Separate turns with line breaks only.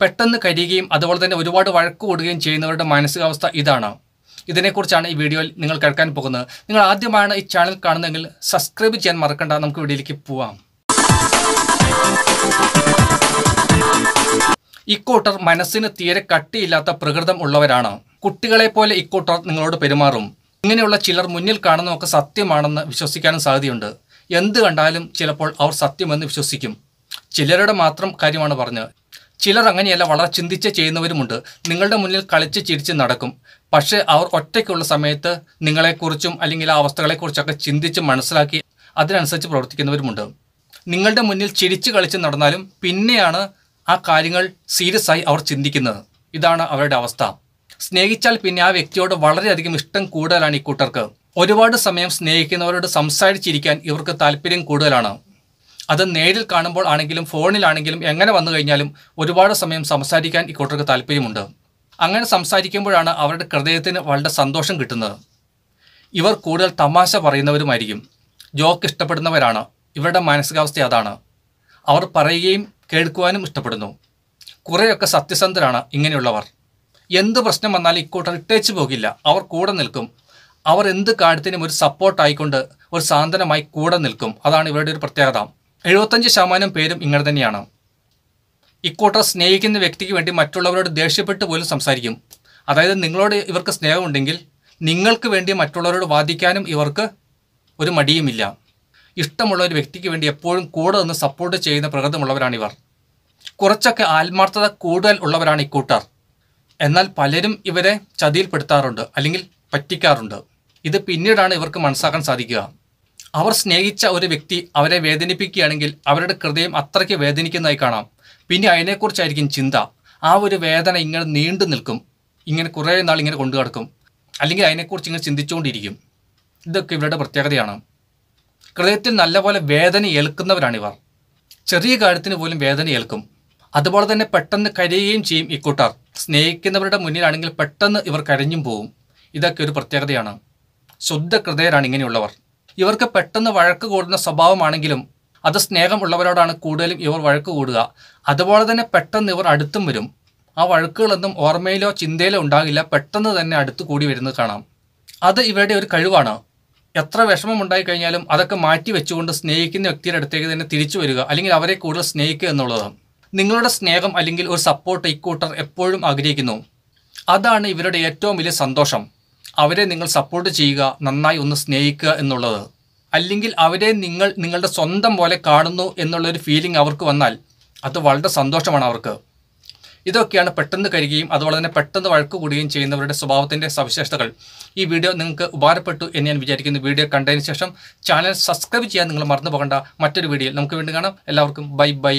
പെട്ടെന്ന് കരിയുകയും അതുപോലെ തന്നെ ഒരുപാട് വഴക്ക് കൂടുകയും ചെയ്യുന്നവരുടെ മാനസികാവസ്ഥ ഇതാണ്. ഇതിനെക്കുറിച്ചാണ് ഈ വീഡിയോയിൽ നിങ്ങൾ കേൾക്കാൻ പോകുന്നത്. നിങ്ങൾ ആദ്യമാണ് ഈ ചാനൽ കാണുന്നതെങ്കിൽ സബ്സ്ക്രൈബ് ചെയ്യാൻ മറക്കണ്ട. നമുക്ക് വീഡിയോയിലേക്ക് പോവാം. ഇക്കൂട്ടർ മനസ്സിന് തീരെ കട്ടിയില്ലാത്ത പ്രകൃതം ഉള്ളവരാണ്. കുട്ടികളെ പോലെ ഇക്കൂട്ടർ നിങ്ങളോട് പെരുമാറും. ഇങ്ങനെയുള്ള ചിലർ മുന്നിൽ കാണുന്നതൊക്കെ സത്യമാണെന്ന് വിശ്വസിക്കാനും സാധ്യതയുണ്ട്. എന്ത് കണ്ടാലും ചിലപ്പോൾ അവർ സത്യമെന്ന് വിശ്വസിക്കും. ചിലരുടെ മാത്രം കാര്യമാണ് പറഞ്ഞത്. ചിലർ അങ്ങനെയല്ല, വളരെ ചിന്തിച്ച് ചെയ്യുന്നവരുമുണ്ട്. നിങ്ങളുടെ മുന്നിൽ കളിച്ച് ചിരിച്ച് നടക്കും. പക്ഷേ അവർ ഒറ്റയ്ക്കുള്ള സമയത്ത് നിങ്ങളെക്കുറിച്ചും അല്ലെങ്കിൽ ആ അവസ്ഥകളെക്കുറിച്ചൊക്കെ ചിന്തിച്ച് മനസ്സിലാക്കി അതിനനുസരിച്ച് പ്രവർത്തിക്കുന്നവരുമുണ്ട്. നിങ്ങളുടെ മുന്നിൽ ചിരിച്ച് കളിച്ച് നടന്നാലും പിന്നെയാണ് ആ കാര്യങ്ങൾ സീരിയസ് ആയി അവർ ചിന്തിക്കുന്നത്. ഇതാണ് അവരുടെ അവസ്ഥ. സ്നേഹിച്ചാൽ പിന്നെ ആ വ്യക്തിയോട് വളരെയധികം ഇഷ്ടം കൂടുതലാണ് ഇക്കൂട്ടർക്ക്. ഒരുപാട് സമയം സ്നേഹിക്കുന്നവരോട് സംസാരിച്ചിരിക്കാൻ ഇവർക്ക് താല്പര്യം കൂടുതലാണ്. അത് നേരിൽ കാണുമ്പോൾ ആണെങ്കിലും ഫോണിലാണെങ്കിലും എങ്ങനെ വന്നു കഴിഞ്ഞാലും ഒരുപാട് സമയം സംസാരിക്കാൻ ഇക്കൂട്ടർക്ക് താല്പര്യമുണ്ട്. അങ്ങനെ സംസാരിക്കുമ്പോഴാണ് അവരുടെ ഹൃദയത്തിന് വളരെ സന്തോഷം കിട്ടുന്നത്. ഇവർ കൂടുതൽ തമാശ പറയുന്നവരുമായിരിക്കും. ജോക്ക് ഇഷ്ടപ്പെടുന്നവരാണ്. ഇവരുടെ മാനസികാവസ്ഥ അതാണ്. അവർ പറയുകയും കേൾക്കുവാനും ഇഷ്ടപ്പെടുന്നു. കുറേയൊക്കെ സത്യസന്ധരാണ് ഇങ്ങനെയുള്ളവർ. എന്ത് പ്രശ്നം വന്നാലും ഇക്കൂട്ടർ ഇട്ടേച്ചു പോകില്ല. അവർ കൂടെ നിൽക്കും. അവർ എന്ത് കാര്യത്തിനും ഒരു സപ്പോർട്ടായിക്കൊണ്ട് ഒരു സാന്ത്വനമായി കൂടെ നിൽക്കും. അതാണ് ഇവരുടെ ഒരു പ്രത്യേകത. 75% പേരും ഇങ്ങനെ തന്നെയാണ്. ഇക്കൂട്ടർ സ്നേഹിക്കുന്ന വ്യക്തിക്ക് വേണ്ടി മറ്റുള്ളവരോട് ദേഷ്യപ്പെട്ട് പോലും സംസാരിക്കും. അതായത് നിങ്ങളോട് ഇവർക്ക് സ്നേഹമുണ്ടെങ്കിൽ നിങ്ങൾക്ക് വേണ്ടി മറ്റുള്ളവരോട് വാദിക്കാനും ഇവർക്ക് ഒരു മടിയുമില്ല. ഇഷ്ടമുള്ള ഒരു വ്യക്തിക്ക് വേണ്ടി എപ്പോഴും കൂടെ നിന്ന് സപ്പോർട്ട് ചെയ്യുന്ന പ്രകൃതമുള്ളവരാണിവർ. കുറച്ചൊക്കെ ആത്മാർത്ഥത കൂടുതൽ ഉള്ളവരാണ് ഇക്കൂട്ടർ. എന്നാൽ പലരും ഇവരെ ചതിയിൽപ്പെടുത്താറുണ്ട് അല്ലെങ്കിൽ പറ്റിക്കാറുണ്ട്. ഇത് പിന്നീടാണ് ഇവർക്ക് മനസ്സിലാക്കാൻ സാധിക്കുക. അവർ സ്നേഹിച്ച ഒരു വ്യക്തി അവരെ വേദനിപ്പിക്കുകയാണെങ്കിൽ അവരുടെ ഹൃദയം അത്രയ്ക്ക് വേദനിക്കുന്നതായി കാണാം. പിന്നെ അതിനെക്കുറിച്ചായിരിക്കും ചിന്ത. ആ ഒരു വേദന ഇങ്ങനെ നീണ്ടു നിൽക്കും. ഇങ്ങനെ കുറേ നാൾ ഇങ്ങനെ കൊണ്ടു കിടക്കും. അല്ലെങ്കിൽ അതിനെക്കുറിച്ച് ഇങ്ങനെ ചിന്തിച്ചുകൊണ്ടിരിക്കും. ഇതൊക്കെ ഇവരുടെ പ്രത്യേകതയാണ്. ഹൃദയത്തിൽ നല്ലപോലെ വേദന ഏൽക്കുന്നവരാണിവർ. ചെറിയ കാര്യത്തിന് പോലും വേദന ഏൽക്കും. അതുപോലെ തന്നെ പെട്ടെന്ന് കരയുകയും ചെയ്യും ഇക്കൂട്ടർ. സ്നേഹിക്കുന്നവരുടെ മുന്നിലാണെങ്കിൽ പെട്ടെന്ന് ഇവർ കരഞ്ഞും പോവും. ഇതൊക്കെ ഒരു പ്രത്യേകതയാണ്. ശുദ്ധ ഹൃദയരാണ് ഇങ്ങനെയുള്ളവർ. ഇവർക്ക് പെട്ടെന്ന് വഴക്ക് കൂടുന്ന സ്വഭാവമാണെങ്കിലും അത് സ്നേഹമുള്ളവരോടാണ് കൂടുതലും ഇവർ വഴക്ക് കൂടുക. അതുപോലെ തന്നെ പെട്ടെന്ന് ഇവർ അടുത്തും വരും. ആ വഴക്കുകളൊന്നും ഓർമ്മയിലോ ചിന്തയിലോ ഉണ്ടാകില്ല. പെട്ടെന്ന് തന്നെ അടുത്ത് കൂടി വരുന്നത് കാണാം. അത് ഇവരുടെ ഒരു കഴിവാണ്. എത്ര വിഷമം ഉണ്ടായി കഴിഞ്ഞാലും അതൊക്കെ മാറ്റി വെച്ചുകൊണ്ട് സ്നേഹിക്കുന്ന വ്യക്തിയുടെ അടുത്തേക്ക് തന്നെ തിരിച്ചു വരിക, അല്ലെങ്കിൽ അവരെ കൂടുതൽ സ്നേഹിക്കുക എന്നുള്ളത്. നിങ്ങളുടെ സ്നേഹം അല്ലെങ്കിൽ ഒരു സപ്പോർട്ട് ഇക്കൂട്ടർ എപ്പോഴും ആഗ്രഹിക്കുന്നു. അതാണ് ഇവരുടെ ഏറ്റവും വലിയ സന്തോഷം. അവരെ നിങ്ങൾ സപ്പോർട്ട് ചെയ്യുക, നന്നായി ഒന്ന് സ്നേഹിക്കുക എന്നുള്ളത്. അല്ലെങ്കിൽ അവരെ നിങ്ങളുടെ സ്വന്തം പോലെ കാണുന്നു എന്നുള്ളൊരു ഫീലിംഗ് അവർക്ക് വന്നാൽ അത് വളരെ സന്തോഷമാണ് അവർക്ക്. ഇതൊക്കെയാണ് പെട്ടെന്ന് കരുകയും അതുപോലെ തന്നെ പെട്ടെന്ന് വഴക്ക് കൂടുകയും ചെയ്യുന്നവരുടെ സ്വഭാവത്തിൻ്റെ സവിശേഷതകൾ. ഈ വീഡിയോ നിങ്ങൾക്ക് ഉപകാരപ്പെട്ടു എന്ന് ഞാൻ വിചാരിക്കുന്നു. വീഡിയോ കണ്ടതിന് ശേഷം ചാനൽ സബ്സ്ക്രൈബ് ചെയ്യാൻ നിങ്ങൾ മറന്നു പോകേണ്ട. മറ്റൊരു വീഡിയോയിൽ നമുക്ക് വീണ്ടും കാണാം. എല്ലാവർക്കും ബൈ ബൈ.